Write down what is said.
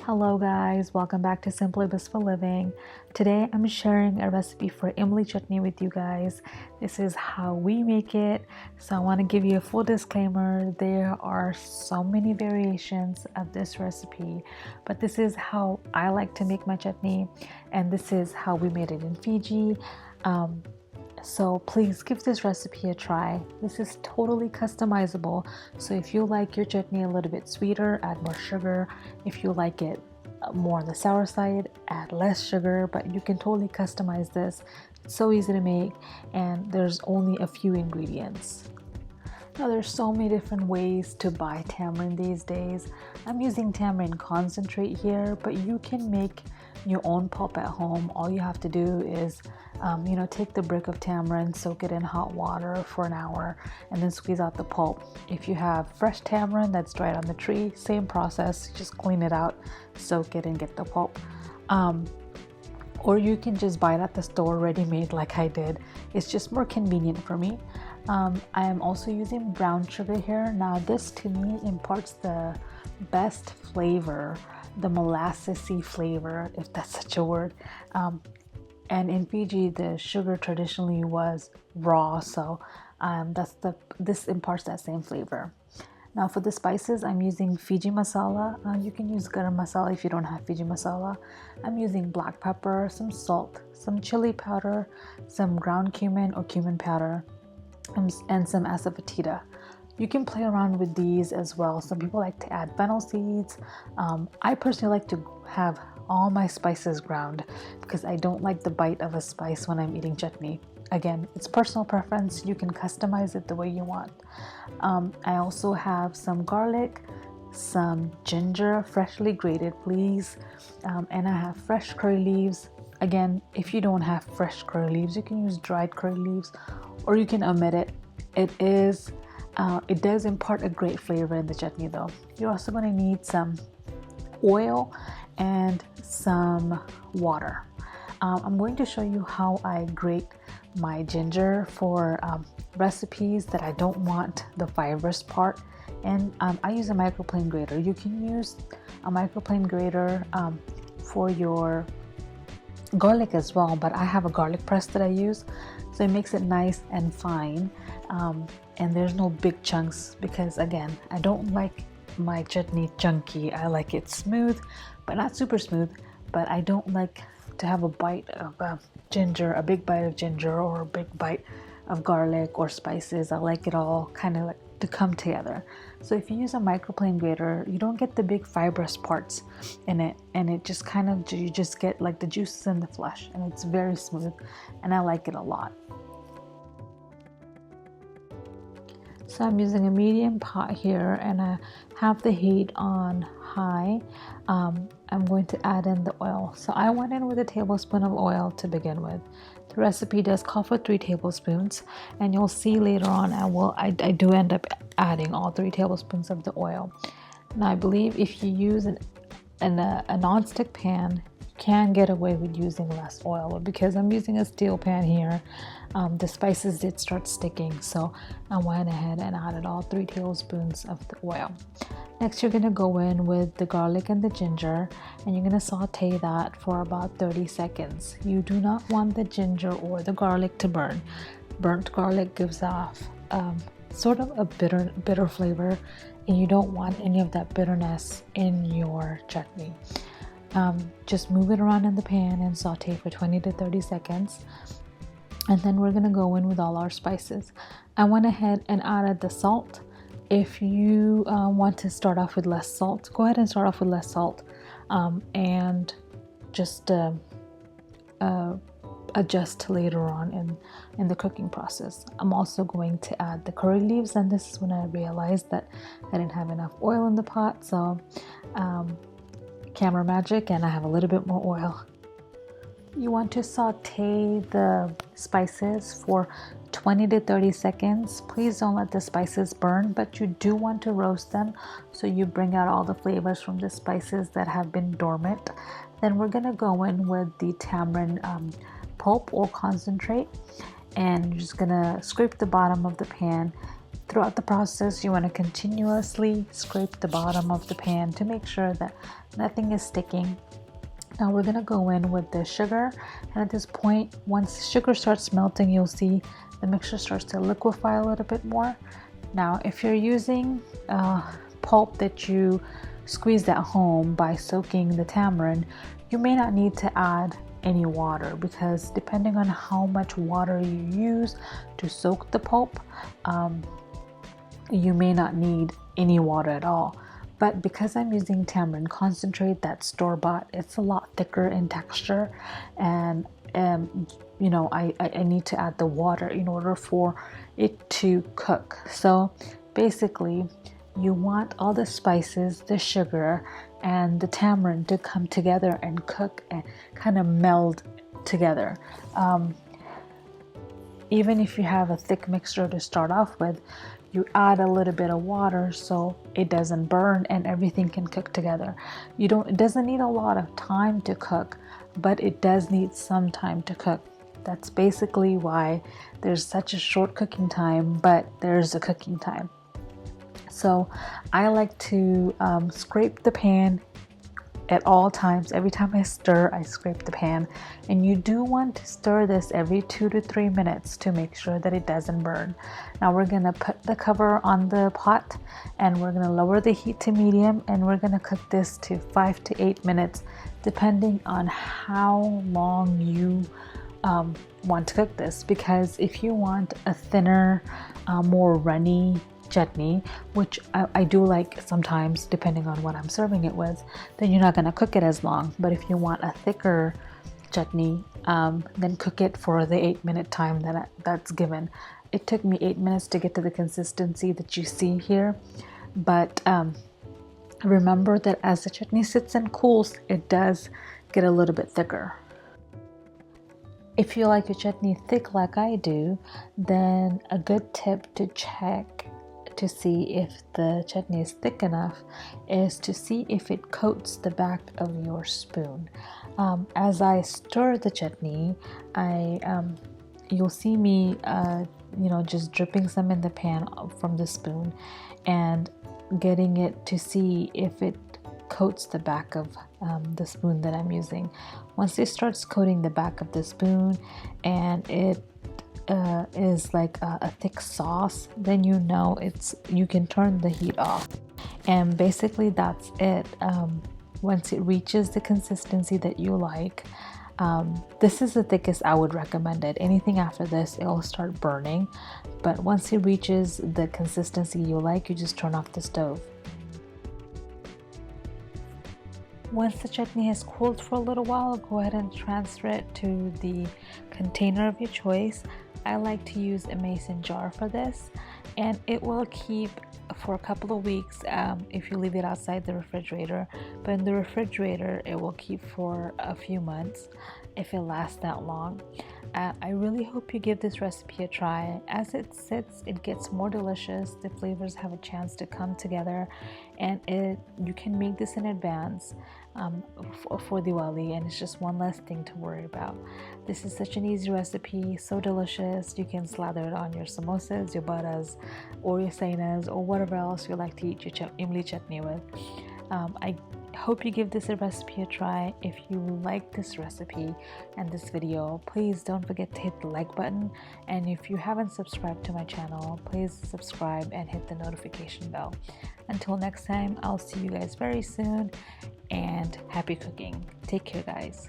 Hello guys, welcome back to Simply Blissful Living. Today I'm sharing a recipe for Imli Chutney with you guys. This is how we make it. So I want to give you a full disclaimer. There are so many variations of this recipe, but this is how I like to make my chutney, and this is how we made it in Fiji. So please give this recipe a try. This is totally customizable. So if you like your chutney a little bit sweeter, add more sugar. If you like it more on the sour side, add less sugar, but you can totally customize this. It's so easy to make, and there's only a few ingredients. Now there's so many different ways to buy tamarind these days. I'm using tamarind concentrate here, but you can make your own pulp at home. All you have to do is take the brick of tamarind, soak it in hot water for an hour, and then squeeze out the pulp. If you have fresh tamarind that's dried on the tree, same process, just clean it out, soak it, and get the pulp. Or you can just buy it at the store ready-made like I did. It's just more convenient for me. I am also using brown sugar here. Now this to me imparts the best flavor, the molassesy flavor, if that's such a word. And in Fiji, the sugar traditionally was raw, so this imparts that same flavor. Now for the spices, I'm using Fiji masala. You can use garam masala if you don't have Fiji masala. I'm using black pepper, some salt, some chili powder, some ground cumin or cumin powder, and some asafoetida. You can play around with these as well. Some people like to add fennel seeds. I personally like to have all my spices ground because I don't like the bite of a spice when I'm eating chutney. Again, it's personal preference. You can customize it the way you want. I also have some garlic, some ginger, freshly grated, please, and I have fresh curry leaves. Again, if you don't have fresh curry leaves, you can use dried curry leaves, or you can omit it. It does impart a great flavor in the chutney though. You're also going to need some oil and some water. I'm going to show you how I grate my ginger for recipes that I don't want the fibrous part, and I use a microplane grater. You can use a microplane grater for your garlic as well, but I have a garlic press that I use, so it makes it nice and fine, and there's no big chunks because again, I don't like my chutney chunky. I like it smooth, but not super smooth. But I don't like to have a bite of ginger, a big bite of ginger, or a big bite of garlic or spices. I like it all kind of like to come together. So if you use a microplane grater, you don't get the big fibrous parts in it, and it just kind of, you just get like the juices in the flesh, and it's very smooth, and I like it a lot. So I'm using a medium pot here, and I have the heat on high. I'm going to add in the oil. So I went in with a tablespoon of oil to begin with. The recipe does call for 3 tablespoons, and you'll see later on I do end up adding all 3 tablespoons of the oil. Now I believe if you use a non-stick pan, you can get away with using less oil, but because I'm using a steel pan here, the spices did start sticking, so I went ahead and added all 3 tablespoons of the oil. Next, you're going to go in with the garlic and the ginger, and you're going to saute that for about 30 seconds. You do not want the ginger or the garlic to burn. Burnt garlic gives off sort of a bitter flavor, and you don't want any of that bitterness in your chutney. Just move it around in the pan and saute for 20 to 30 seconds. And then we're going to go in with all our spices. I went ahead and added the salt. If you want to start off with less salt, go ahead and start off with less salt, and just adjust later on in the cooking process. I'm also going to add the curry leaves, and this is when I realized that I didn't have enough oil in the pot, so camera magic, and I have a little bit more oil. You want to saute the spices for 20 to 30 seconds. Please don't let the spices burn, but you do want to roast them so you bring out all the flavors from the spices that have been dormant. Then we're going to go in with the tamarind pulp or concentrate, and you're just going to scrape the bottom of the pan Throughout the process, you want to continuously scrape the bottom of the pan to make sure that nothing is sticking. Now we're gonna go in with the sugar, and at this point, once sugar starts melting, you'll see the mixture starts to liquefy a little bit more. Now, if you're using pulp that you squeezed at home by soaking the tamarind, you may not need to add any water, because depending on how much water you use to soak the pulp, you may not need any water at all. But because I'm using tamarind concentrate that's store-bought, it's a lot thicker in texture, and you know, I need to add the water in order for it to cook. So basically, you want all the spices, the sugar, and the tamarind to come together and cook and kind of meld together. Even if you have a thick mixture to start off with, you add a little bit of water so it doesn't burn and everything can cook together. It doesn't need a lot of time to cook, but it does need some time to cook. That's basically why there's such a short cooking time, but there's a cooking time. So I like to scrape the pan at all times. Every time I stir, I scrape the pan, and you do want to stir this every 2 to 3 minutes to make sure that it doesn't burn. Now we're gonna put the cover on the pot, and we're gonna lower the heat to medium, and we're gonna cook this to 5 to 8 minutes depending on how long you want to cook this. Because if you want a thinner, more runny chutney, which I do like sometimes depending on what I'm serving it with, then you're not going to cook it as long. But if you want a thicker chutney, then cook it for the 8-minute time that's given. It took me 8 minutes to get to the consistency that you see here, but remember that as the chutney sits and cools, it does get a little bit thicker. If you like your chutney thick like I do, then a good tip to check to see if the chutney is thick enough is to see if it coats the back of your spoon. As I stir the chutney, you'll see me just dripping some in the pan from the spoon and getting it to see if it coats the back of the spoon that I'm using. Once it starts coating the back of the spoon and it is like a thick sauce, then you know you can turn the heat off. And basically that's it. Once it reaches the consistency that you like, this is the thickest I would recommend it. Anything after this, it'll start burning. But once it reaches the consistency you like, you just turn off the stove. Once the chutney has cooled for a little while, go ahead and transfer it to the container of your choice. I like to use a mason jar for this, and it will keep for a couple of weeks if you leave it outside the refrigerator. But in the refrigerator, it will keep for a few months if it lasts that long. I really hope you give this recipe a try. As it sits, it gets more delicious. The flavors have a chance to come together, and you can make this in advance for Diwali, and it's just one less thing to worry about. This is such an easy recipe, so delicious. You can slather it on your samosas, your baras, or your sainas, or whatever else you like to eat your Imli Chutney with. I hope you give this a recipe a try. If you like this recipe and this video, please don't forget to hit the like button, and if you haven't subscribed to my channel, please subscribe and hit the notification bell. Until next time, I'll see you guys very soon, and happy cooking. Take care, guys.